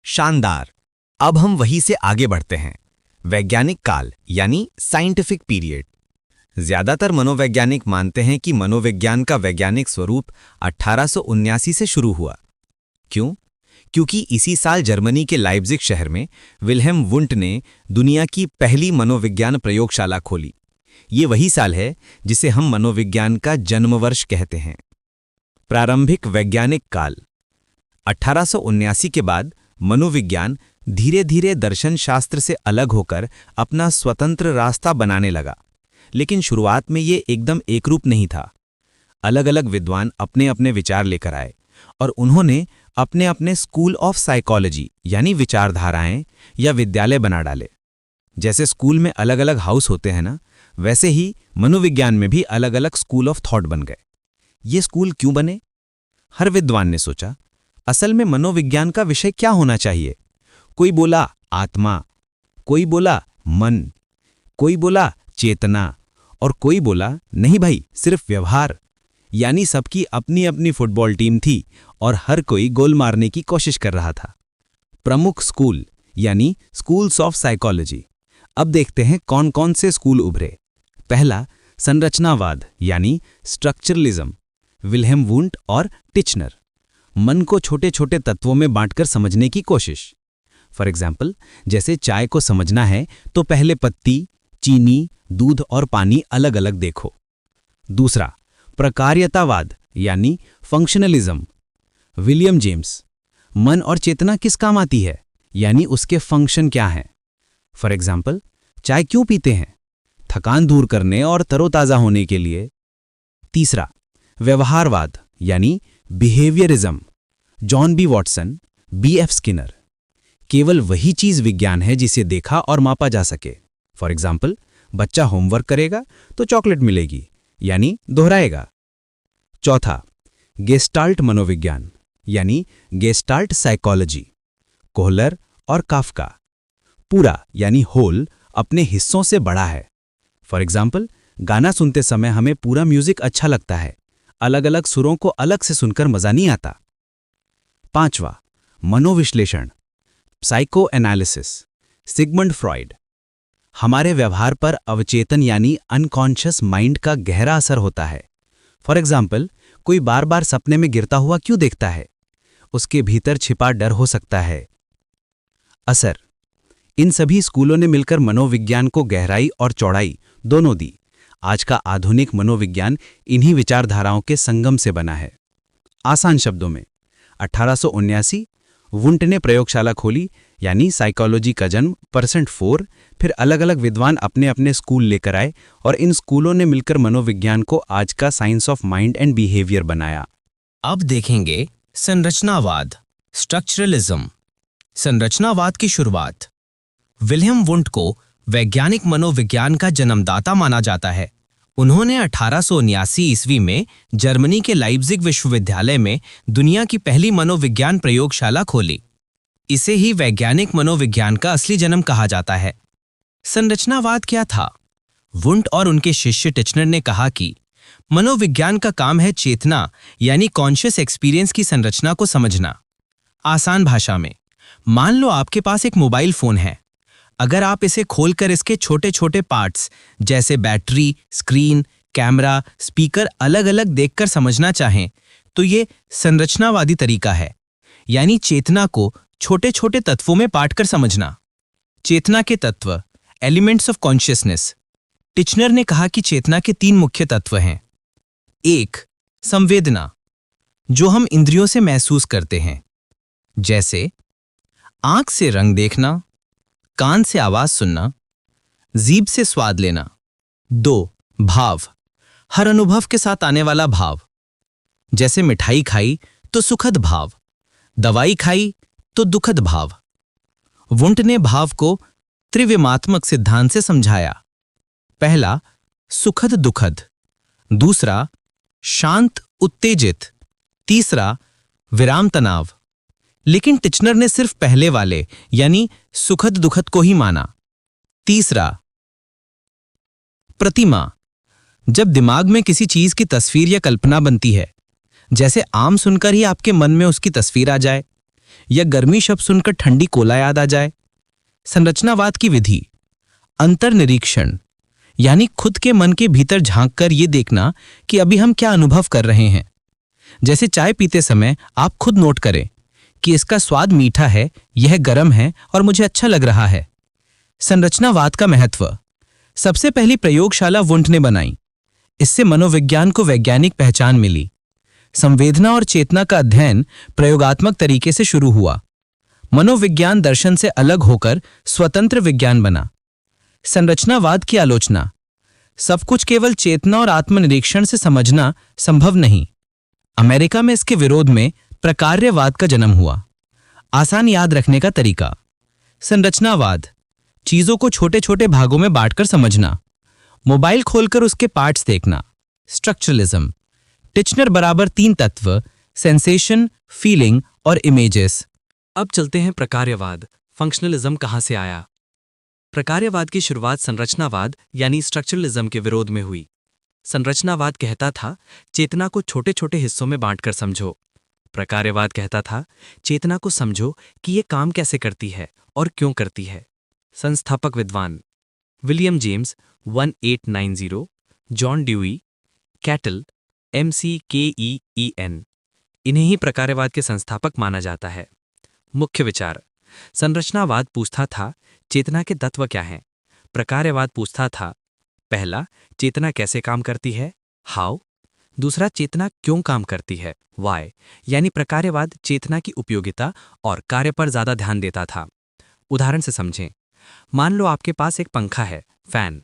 शानदार। अब हम वहीं से आगे बढ़ते हैं। वैज्ञानिक काल यानी साइंटिफिक पीरियड। ज्यादातर मनोवैज्ञानिक मानते हैं कि मनोविज्ञान का वैज्ञानिक स्वरूप 1879 से शुरू हुआ। क्यों? क्योंकि इसी साल जर्मनी के लाइप्जिग शहर में विल्हेम वुंट ने दुनिया की पहली मनोविज्ञान प्रयोगशाला खोली। ये वही साल है जिसे हम मनोविज्ञान का जन्मवर्ष कहते हैं। प्रारंभिक वैज्ञानिक काल। 1879 के बाद मनोविज्ञान धीरे धीरे दर्शन शास्त्र से अलग होकर अपना स्वतंत्र रास्ता बनाने लगा। लेकिन शुरुआत में ये एकदम एकरूप नहीं था। अलग अलग विद्वान अपने अपने विचार लेकर आए और उन्होंने अपने अपने स्कूल ऑफ साइकोलॉजी यानी विचारधाराएं या विद्यालय बना डाले। जैसे स्कूल में अलग अलग हाउस होते हैं ना, वैसे ही मनोविज्ञान में भी अलग अलग स्कूल ऑफ थॉट बन गए। ये स्कूल क्यों बने? हर विद्वान ने सोचा, असल में मनोविज्ञान का विषय क्या होना चाहिए? कोई बोला आत्मा, कोई बोला मन, कोई बोला चेतना, और कोई बोला नहीं भाई, सिर्फ व्यवहार। यानी सबकी अपनी अपनी फुटबॉल टीम थी और हर कोई गोल मारने की कोशिश कर रहा था। प्रमुख स्कूल यानी स्कूल्स ऑफ साइकोलॉजी। अब देखते हैं कौन कौन से स्कूल उभरे। पहला, संरचनावाद यानी स्ट्रक्चरलिज्म, विल्हेम वुंट और टिचनर। मन को छोटे छोटे तत्वों में बांटकर समझने की कोशिश। फॉर एग्जाम्पल, जैसे चाय को समझना है तो पहले पत्ती, चीनी, दूध और पानी अलग अलग देखो। दूसरा, प्रकार्यतावाद यानी फंक्शनलिज्म। विलियम जेम्स, मन और चेतना किस काम आती है, यानी उसके फंक्शन क्या हैं। फॉर एग्जाम्पल, चाय क्यों पीते हैं? थकान दूर करने और तरोताजा होने के लिए। तीसरा, व्यवहारवाद यानी behaviourism. John B Watson, B.F. Skinner, केवल वही चीज विज्ञान है जिसे देखा और मापा जा सके। फॉर एग्जाम्पल, बच्चा होमवर्क करेगा तो चॉकलेट मिलेगी, यानी दोहराएगा। चौथा, गेस्टाल्ट मनोविज्ञान यानी गेस्टाल्ट साइकोलॉजी। कोहलर और काफ्का, पूरा यानी होल अपने हिस्सों से बड़ा है। फॉर एग्जाम्पल, गाना सुनते समय हमें पूरा म्यूजिक अच्छा लगता है, अलग अलग सुरों को अलग से सुनकर मजा नहीं आता। पांचवा, मनोविश्लेषण, साइको एनालिसिस। सिगमंड फ्रॉइड, हमारे व्यवहार पर अवचेतन यानी अनकॉन्शियस माइंड का गहरा असर होता है। फॉर एग्जाम्पल, कोई बार बार सपने में गिरता हुआ क्यों देखता है? उसके भीतर छिपा डर हो सकता है। असर, इन सभी स्कूलों ने मिलकर मनोविज्ञान को गहराई और चौड़ाई दोनों दी। आज का आधुनिक मनोविज्ञान इन्हीं विचारधाराओं के संगम से बना है। आसान शब्दों में, 1879 वुंट ने प्रयोगशाला खोली, यानी साइकोलॉजी का जन्म। %4, फिर अलग अलग विद्वान अपने अपने स्कूल लेकर आए और इन स्कूलों ने मिलकर मनोविज्ञान को आज का science of mind and behaviour बनाया। अब देखेंगे संरचनावाद, स्ट्रक्चरलिज्म। संरचनावाद की शुरुआत। विलियम वुंट को वैज्ञानिक मनोविज्ञान का जन्मदाता माना जाता है। उन्होंने 1879 ईस्वी में जर्मनी के लाइप्जिग विश्वविद्यालय में दुनिया की पहली मनोविज्ञान प्रयोगशाला खोली। इसे ही वैज्ञानिक मनोविज्ञान का असली जन्म कहा जाता है। संरचनावाद क्या था? वुंट और उनके शिष्य टिचनर ने कहा कि मनोविज्ञान का काम है चेतना यानी कॉन्शियस एक्सपीरियंस की संरचना को समझना। आसान भाषा में, मान लो आपके पास एक मोबाइल फोन है। अगर आप इसे खोलकर इसके छोटे छोटे पार्ट्स जैसे बैटरी, स्क्रीन, कैमरा, स्पीकर अलग अलग देखकर समझना चाहें तो ये संरचनावादी तरीका है, यानी चेतना को छोटे छोटे तत्वों में बांट कर समझना। चेतना के तत्व, एलिमेंट्स ऑफ कॉन्शियसनेस। टिचनर ने कहा कि चेतना के 3 मुख्य तत्व हैं। 1. संवेदना, जो हम इंद्रियों से महसूस करते हैं, जैसे आंख से रंग देखना, कान से आवाज सुनना, जीभ से स्वाद लेना। 2. भाव, हर अनुभव के साथ आने वाला भाव, जैसे मिठाई खाई तो सुखद भाव, दवाई खाई तो दुखद भाव। वुंट ने भाव को त्रिविमात्मक सिद्धांत से समझाया। पहला, सुखद दुखद। दूसरा, शांत उत्तेजित। तीसरा, विराम तनाव। लेकिन टिचनर ने सिर्फ पहले वाले यानी सुखद दुखद को ही माना। तीसरा, प्रतिमा, जब दिमाग में किसी चीज की तस्वीर या कल्पना बनती है, जैसे आम सुनकर ही आपके मन में उसकी तस्वीर आ जाए या गर्मी शब्द सुनकर ठंडी कोला याद आ जाए। संरचनावाद की विधि, अंतर्निरीक्षण, यानी खुद के मन के भीतर झांककर ये देखना कि अभी हम क्या अनुभव कर रहे हैं। जैसे चाय पीते समय आप खुद नोट करें कि इसका स्वाद मीठा है, यह गर्म है और मुझे अच्छा लग रहा है। संरचनावाद का महत्व, सबसे पहली प्रयोगशाला वुंट ने बनाई। इससे मनोविज्ञान को वैज्ञानिक पहचान मिली। संवेदना और चेतना का अध्ययन प्रयोगात्मक तरीके से शुरू हुआ। मनोविज्ञान दर्शन से अलग होकर स्वतंत्र विज्ञान बना। संरचनावाद की आलोचना, सब कुछ केवल चेतना और आत्मनिरीक्षण से समझना संभव नहीं। अमेरिका में इसके विरोध में प्रकार्यवाद का जन्म हुआ। आसान याद रखने का तरीका, संरचनावाद, चीजों को छोटे छोटे भागों में बांटकर समझना। मोबाइल खोलकर उसके पार्ट्स देखना। स्ट्रक्चरलिज्म, टिचनर बराबर 3 तत्व, सेंसेशन, फीलिंग और इमेजेस। अब चलते हैं प्रकार्यवाद, फंक्शनलिज्म कहाँ से आया। प्रकार्यवाद की शुरुआत संरचनावाद यानी स्ट्रक्चरलिज्म के विरोध में हुई। संरचनावाद कहता था चेतना को छोटे छोटे हिस्सों में बांटकर समझो। प्रकार्यवाद कहता था चेतना को समझो कि ये काम कैसे करती है और क्यों करती है। संस्थापक विद्वान, William James 1890, John dewy, cattle McKean, इन्हें ही प्रकार्यवाद के संस्थापक माना जाता है। मुख्य विचार, संरचनावाद पूछता था चेतना के तत्व क्या हैं। प्रकार्यवाद पूछता था, पहला, चेतना कैसे काम करती है, हाउ। दूसरा, चेतना क्यों काम करती है, वाई, यानी प्रकार्यवाद चेतना की उपयोगिता और कार्य पर ज्यादा ध्यान देता था। उदाहरण से समझें। मान लो आपके पास एक पंखा है, फैन।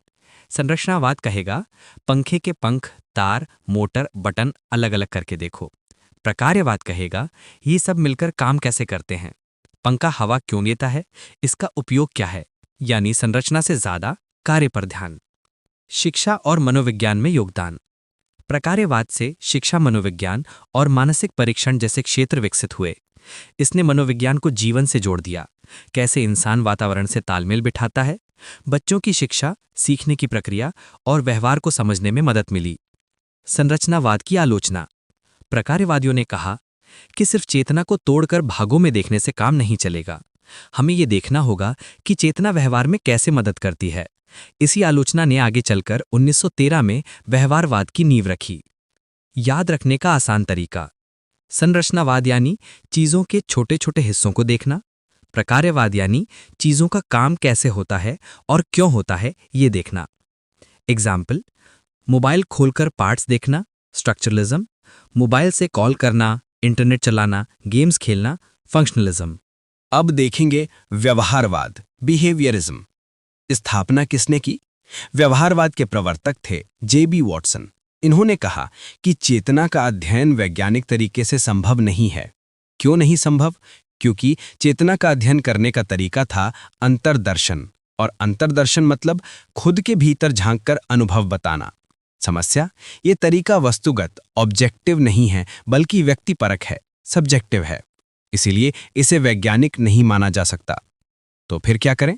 संरचनावाद कहेगा पंखे के पंख, तार, मोटर, बटन अलग अलग करके देखो। प्रकार्यवाद कहेगा ये सब मिलकर काम कैसे करते हैं। पंखा हवा क्यों लेता है, इसका उपयोग क्या है, यानी संरचना से ज्यादा कार्य पर ध्यान। शिक्षा और मनोविज्ञान में योगदान। प्रकार्यवाद से शिक्षा, मनोविज्ञान और मानसिक परीक्षण जैसे क्षेत्र विकसित हुए। इसने मनोविज्ञान को जीवन से जोड़ दिया, कैसे इंसान वातावरण से तालमेल बिठाता है। बच्चों की शिक्षा, सीखने की प्रक्रिया और व्यवहार को समझने में मदद मिली। संरचनावाद की आलोचना। प्रकार्यवादियों ने कहा कि सिर्फ चेतना को तोड़कर भागों में देखने से काम नहीं चलेगा। हमें ये देखना होगा कि चेतना व्यवहार में कैसे मदद करती है। इसी आलोचना ने आगे चलकर 1913 में व्यवहारवाद की नींव रखी। याद रखने का आसान तरीका। संरचनावाद यानी चीजों के छोटे छोटे हिस्सों को देखना। प्रकार्यवाद यानी चीजों का काम कैसे होता है और क्यों होता है ये देखना। एग्जाम्पल, मोबाइल खोलकर पार्ट्स देखना, स्ट्रक्चरलिज्म। मोबाइल से कॉल करना, इंटरनेट चलाना, गेम्स खेलना, फंक्शनलिज्म। अब देखेंगे व्यवहारवाद, बिहेवियरिज्म। स्थापना किसने की? व्यवहारवाद के प्रवर्तक थे J.B. वॉटसन। इन्होंने कहा कि चेतना का अध्ययन वैज्ञानिक तरीके से संभव नहीं है। क्यों नहीं संभव? क्योंकि चेतना का अध्ययन करने का तरीका था अंतर्दर्शन, और अंतर्दर्शन मतलब खुद के भीतर झांककर अनुभव बताना। समस्या, ये तरीका वस्तुगत, ऑब्जेक्टिव नहीं है, बल्कि व्यक्तिपरक है, सब्जेक्टिव है। इसीलिए इसे वैज्ञानिक नहीं माना जा सकता। तो फिर क्या करें?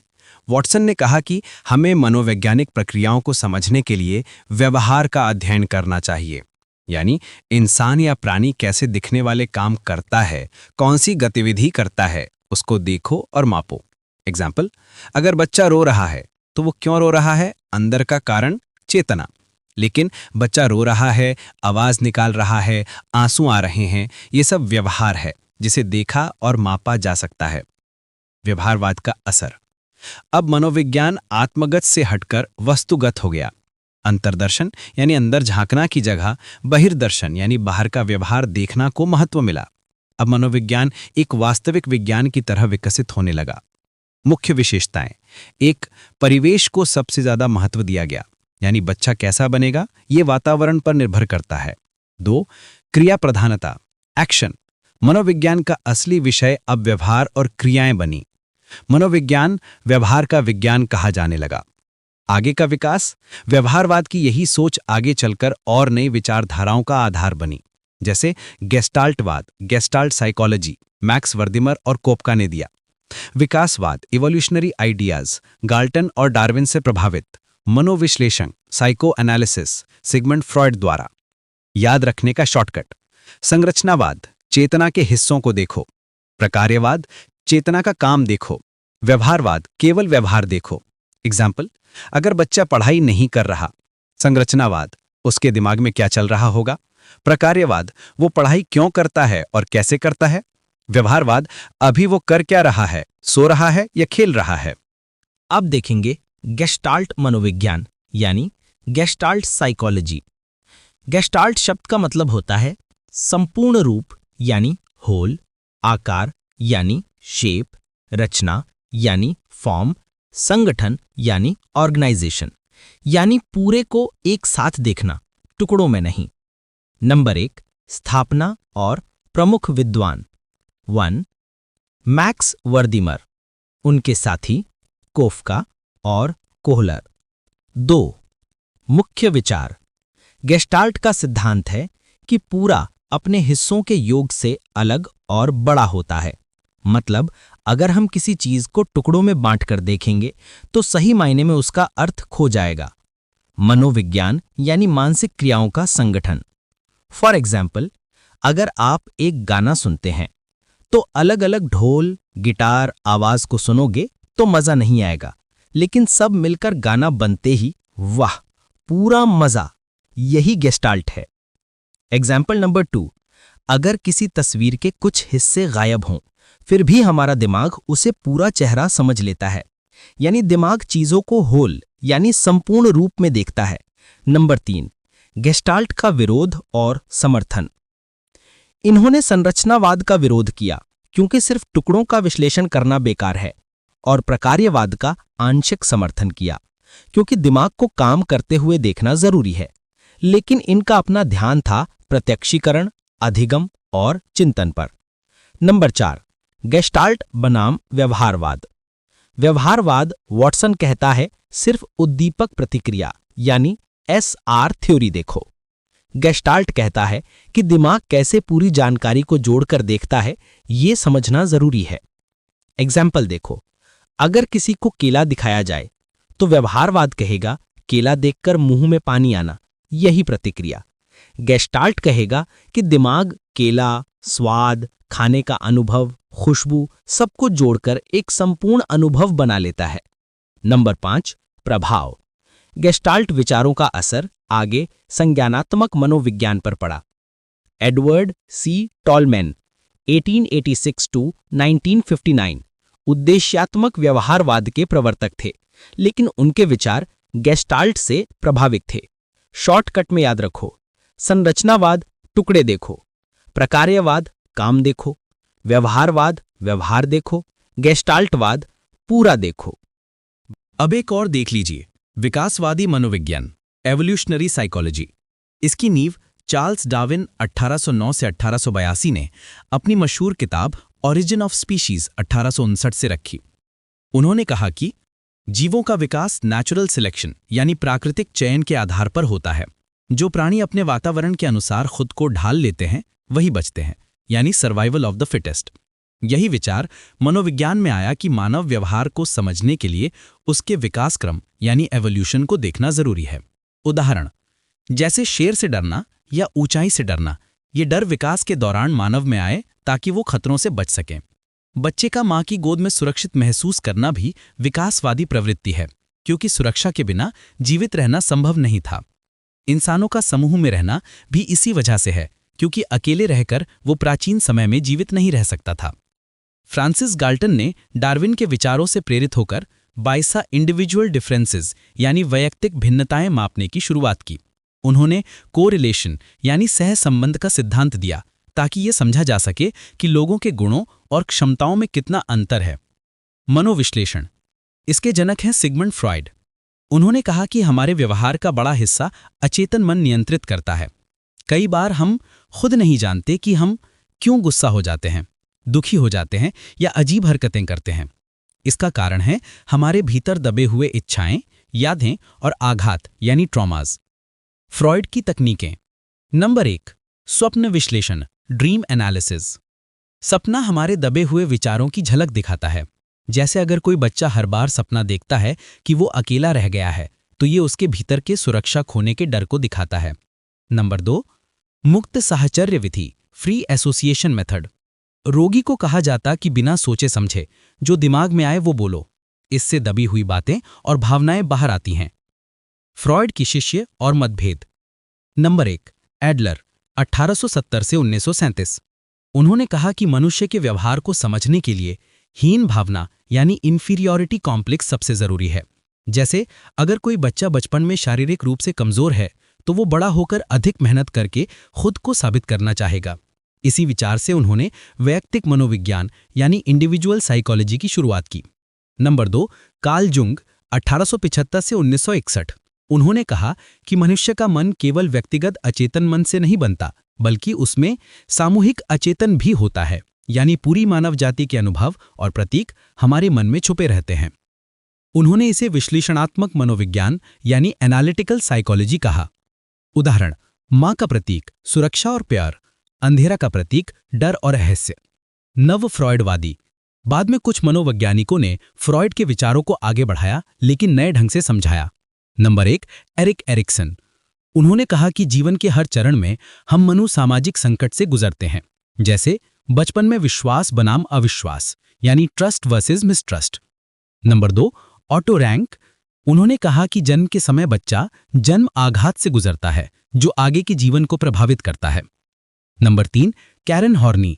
वॉटसन ने कहा कि हमें मनोवैज्ञानिक प्रक्रियाओं को समझने के लिए व्यवहार का अध्ययन करना चाहिए, यानी इंसान या प्राणी कैसे दिखने वाले काम करता है, कौन सी गतिविधि करता है, उसको देखो और मापो। एग्जाम्पल, अगर बच्चा रो रहा है तो वो क्यों रो रहा है? अंदर का कारण चेतना। लेकिन बच्चा रो रहा है, आवाज निकाल रहा है, आंसू आ रहे हैं, ये सब व्यवहार है जिसे देखा और मापा जा सकता है। व्यवहारवाद का असर। अब मनोविज्ञान आत्मगत से हटकर वस्तुगत हो गया। अंतर्दर्शन यानी अंदर झांकना की जगह बहिर्दर्शन यानी बाहर का व्यवहार देखना को महत्व मिला। अब मनोविज्ञान एक वास्तविक विज्ञान की तरह विकसित होने लगा। मुख्य विशेषताएं। एक, परिवेश को सबसे ज्यादा महत्व दिया गया, यानी बच्चा कैसा बनेगा ये वातावरण पर निर्भर करता है। 2, क्रिया प्रधानता, एक्शन। मनोविज्ञान का असली विषय अब व्यवहार और क्रियाएं बनी। मनोविज्ञान व्यवहार का विज्ञान कहा जाने लगा। आगे का विकास। व्यवहारवाद की यही सोच आगे चलकर और नई विचारधाराओं का आधार बनी, जैसे गेस्टाल्टवाद, गेस्टाल्ट साइकोलॉजी, मैक्स वर्दिमर और कोपका ने दिया। विकासवाद, इवोल्यूशनरी आइडियाज, गाल्टन और डार्विन से प्रभावित। मनोविश्लेषण, साइको एनालिसिस, सिगमंड फ्रॉयड द्वारा। याद रखने का शॉर्टकट। संरचनावाद, चेतना के हिस्सों को देखो। प्रकार्यवाद, चेतना का काम देखो। व्यवहारवाद, केवल व्यवहार देखो। एग्जाम्पल, अगर बच्चा पढ़ाई नहीं कर रहा। संरचनावाद, उसके दिमाग में क्या चल रहा होगा। प्रकार्यवाद, वो पढ़ाई क्यों करता है और कैसे करता है। व्यवहारवाद, अभी वो कर क्या रहा है, सो रहा है या खेल रहा है। अब देखेंगे गेस्टाल्ट मनोविज्ञान यानी गेस्टाल्ट साइकोलॉजी। गेस्टाल्ट शब्द का मतलब होता है संपूर्ण रूप यानी होल, आकार यानी शेप, रचना यानी फॉर्म, संगठन यानी ऑर्गेनाइजेशन, यानी पूरे को एक साथ देखना, टुकड़ों में नहीं। नंबर 1, स्थापना और प्रमुख विद्वान। 1, मैक्स वर्दिमर, उनके साथी कोफका और कोहलर। 2, मुख्य विचार। गेस्टाल्ट का सिद्धांत है कि पूरा अपने हिस्सों के योग से अलग और बड़ा होता है। मतलब अगर हम किसी चीज को टुकड़ों में बांटकर देखेंगे तो सही मायने में उसका अर्थ खो जाएगा। मनोविज्ञान यानी मानसिक क्रियाओं का संगठन। फॉर एग्जाम्पल, अगर आप एक गाना सुनते हैं तो अलग अलग ढोल, गिटार, आवाज को सुनोगे तो मजा नहीं आएगा, लेकिन सब मिलकर गाना बनते ही वाह, पूरा मजा। यही गेस्टाल्ट है। एग्जाम्पल नंबर 2, अगर किसी तस्वीर के कुछ हिस्से गायब हों फिर भी हमारा दिमाग उसे पूरा चेहरा समझ लेता है, यानी दिमाग चीजों को होल यानी संपूर्ण रूप में देखता है। नंबर 3, गेस्टाल्ट का विरोध और समर्थन। इन्होंने संरचनावाद का विरोध किया क्योंकि सिर्फ टुकड़ों का विश्लेषण करना बेकार है, और प्रकार्यवाद का आंशिक समर्थन किया क्योंकि दिमाग को काम करते हुए देखना जरूरी है। लेकिन इनका अपना ध्यान था प्रत्यक्षीकरण, अधिगम और चिंतन पर। नंबर 4, गेस्टाल्ट बनाम व्यवहारवाद। व्यवहारवाद, वॉटसन कहता है, सिर्फ उद्दीपक प्रतिक्रिया यानी SR थ्योरी देखो। गेस्टाल्ट कहता है कि दिमाग कैसे पूरी जानकारी को जोड़कर देखता है, ये समझना जरूरी है। एग्जाम्पल देखो, अगर किसी को केला दिखाया जाए तो व्यवहारवाद कहेगा केला देखकर मुंह में पानी आना, यही प्रतिक्रिया। गेस्टाल्ट कहेगा कि दिमाग केला, स्वाद, खाने का अनुभव, खुशबू सबको जोड़कर एक संपूर्ण अनुभव बना लेता है। नंबर 5, प्रभाव। गेस्टाल्ट विचारों का असर आगे संज्ञानात्मक मनोविज्ञान पर पड़ा। एडवर्ड सी टॉलमैन 1886 to 1959 उद्देश्यात्मक व्यवहारवाद के प्रवर्तक थे, लेकिन उनके विचार गेस्टाल्ट से प्रभावित थे। शॉर्टकट में याद रखो, संरचनावाद टुकड़े देखो, प्रकार्यवाद काम देखो, व्यवहारवाद व्यवहार देखो, गेस्टाल्टवाद पूरा देखो। अब एक और देख लीजिए, विकासवादी मनोविज्ञान, एवोल्यूशनरी साइकोलॉजी। इसकी नींव चार्ल्स डार्विन 1809 से 1882 ने अपनी मशहूर किताब ओरिजिन ऑफ स्पीशीज 1859 से रखी। उन्होंने कहा कि जीवों का विकास नेचुरल सिलेक्शन यानी प्राकृतिक चयन के आधार पर होता है। जो प्राणी अपने वातावरण के अनुसार खुद को ढाल लेते हैं वही बचते हैं, यानी सर्वाइवल ऑफ द फिटेस्ट। यही विचार मनोविज्ञान में आया कि मानव व्यवहार को समझने के लिए उसके विकास क्रम यानी एवोल्यूशन को देखना जरूरी है। उदाहरण, जैसे शेर से डरना या ऊंचाई से डरना, ये डर विकास के दौरान मानव में आए ताकि वो खतरों से बच सकें। बच्चे का मां की गोद में सुरक्षित महसूस करना भी विकासवादी प्रवृत्ति है, क्योंकि सुरक्षा के बिना जीवित रहना संभव नहीं था। इंसानों का समूह में रहना भी इसी वजह से है, क्योंकि अकेले रहकर वो प्राचीन समय में जीवित नहीं रह सकता था। फ्रांसिस गाल्टन ने डार्विन के विचारों से प्रेरित होकर 22 इंडिविजुअल डिफरेंसेस यानी वैयक्तिक भिन्नताएं मापने की शुरुआत की। उन्होंने कोरिलेशन यानी सहसंबंध का सिद्धांत दिया ताकि ये समझा जा सके कि लोगों के गुणों और क्षमताओं में कितना अंतर है। मनोविश्लेषण, इसके जनक हैं सिगमंड फ्रॉयड। उन्होंने कहा कि हमारे व्यवहार का बड़ा हिस्सा अचेतन मन नियंत्रित करता है। कई बार हम खुद नहीं जानते कि हम क्यों गुस्सा हो जाते हैं, दुखी हो जाते हैं या अजीब हरकतें करते हैं। इसका कारण है हमारे भीतर दबे हुए इच्छाएं, यादें और आघात यानी ट्रॉमाज। फ्रॉयड की तकनीकें। नंबर 1, स्वप्न विश्लेषण, ड्रीम एनालिसिस। सपना हमारे दबे हुए विचारों की झलक दिखाता है। जैसे अगर कोई बच्चा हर बार सपना देखता है कि वो अकेला रह गया है, तो ये उसके भीतर के सुरक्षा खोने के डर को दिखाता है। नंबर 2, मुक्त साहचर्य विधि, फ्री एसोसिएशन मेथड। रोगी को कहा जाता कि बिना सोचे समझे जो दिमाग में आए वो बोलो। इससे दबी हुई बातें और भावनाएं बाहर आती हैं। फ्रॉयड की शिष्य और मतभेद। नंबर 1, एडलर 1870 से 1937। उन्होंने कहा कि मनुष्य के व्यवहार को समझने के लिए हीन भावना यानी इंफीरियॉरिटी कॉम्प्लेक्स सबसे जरूरी है। जैसे अगर कोई बच्चा बचपन में शारीरिक रूप से कमजोर है तो वो बड़ा होकर अधिक मेहनत करके खुद को साबित करना चाहेगा। इसी विचार से उन्होंने वैयक्तिक मनोविज्ञान यानी इंडिविजुअल साइकोलॉजी की शुरुआत की। नंबर 2, कार्ल जुंग 1875 से 1961। उन्होंने कहा कि मनुष्य का मन केवल व्यक्तिगत अचेतन मन से नहीं बनता, बल्कि उसमें सामूहिक अचेतन भी होता है, यानी पूरी मानव जाति के अनुभव और प्रतीक हमारे मन में छुपे रहते हैं। उन्होंने इसे विश्लेषणात्मक मनोविज्ञान यानी एनालिटिकल साइकोलॉजी कहा। उदाहरण, मां का प्रतीक सुरक्षा और प्यार, अंधेरा का प्रतीक डर और रहस्य। नव फ्रॉयडवादी। बाद में कुछ मनोवैज्ञानिकों ने फ्रॉयड के विचारों को आगे बढ़ाया, लेकिन नए ढंग से समझाया। Number 1, Erik Erikson. उन्होंने कहा कि जीवन के हर चरण में हम मनोसामाजिक संकट से गुजरते हैं, जैसे बचपन में विश्वास बनाम अविश्वास यानी trust versus mistrust. Number 2, auto rank. उन्होंने कहा कि जन्म के समय बच्चा जन्म आघात से गुजरता है, जो आगे के जीवन को प्रभावित करता है। Number 3, Karen Horney.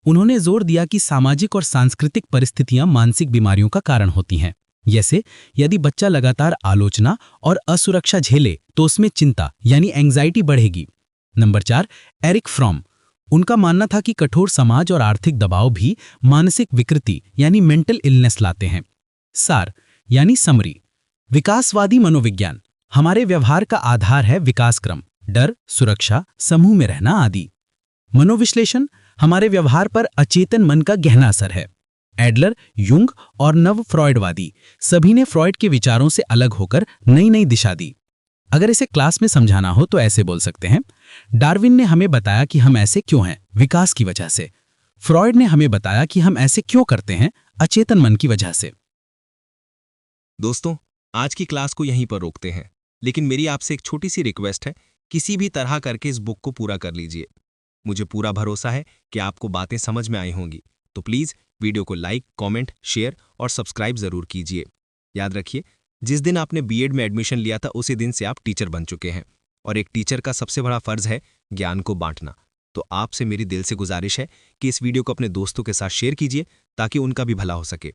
उन्होंने जोर दिया कि सामाजिक और सांस्कृतिक परिस्थितियां मानसिक बीमारियों का कारण होती हैं। जैसे यदि बच्चा लगातार आलोचना और असुरक्षा झेले तो उसमें चिंता यानी एंजाइटी बढ़ेगी। Number 4, Erich Fromm. उनका मानना था कि कठोर समाज और आर्थिक दबाव भी मानसिक विकृति यानी मेंटल इलनेस लाते हैं। सार यानी समरी, विकासवादी मनोविज्ञान। हमारे व्यवहार का आधार है विकास क्रम, डर, सुरक्षा, समूह में रहना आदि। मनोविश्लेषण, हमारे व्यवहार पर अचेतन मन का गहना असर है। एडलर, युंग और नव फ्रॉयडवादी सभी ने फ्रॉयड के विचारों से अलग होकर नई नई दिशा दी। अगर इसे क्लास में समझाना हो तो ऐसे बोल सकते हैं, डार्विन ने हमें बताया कि हम ऐसे क्यों हैं, विकास की वजह से। फ्रॉयड ने हमें बताया कि हम ऐसे क्यों करते हैं, अचेतन मन की वजह से। दोस्तों, आज की क्लास को यहीं पर रोकते हैं, लेकिन मेरी आपसे एक छोटी सी रिक्वेस्ट है, किसी भी तरह करके इस बुक को पूरा कर लीजिए। मुझे पूरा भरोसा है कि आपको बातें समझ में आई होंगी, तो प्लीज़ वीडियो को लाइक, कमेंट, शेयर और सब्सक्राइब ज़रूर कीजिए। याद रखिए, जिस दिन आपने बीएड में एडमिशन लिया था उसी दिन से आप टीचर बन चुके हैं, और एक टीचर का सबसे बड़ा फर्ज है ज्ञान को बांटना। तो आपसे मेरी दिल से गुजारिश है कि इस वीडियो को अपने दोस्तों के साथ शेयर कीजिए ताकि उनका भी भला हो सके।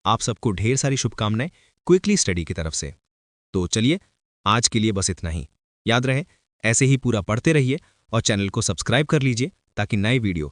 आप सबको ढेर सारी शुभकामनाएं क्विकली स्टडी की तरफ से। तो चलिए, आज के लिए बस इतना ही। याद रहे, ऐसे ही पूरा पढ़ते रहिए और चैनल को सब्सक्राइब कर लीजिए ताकि नए वीडियो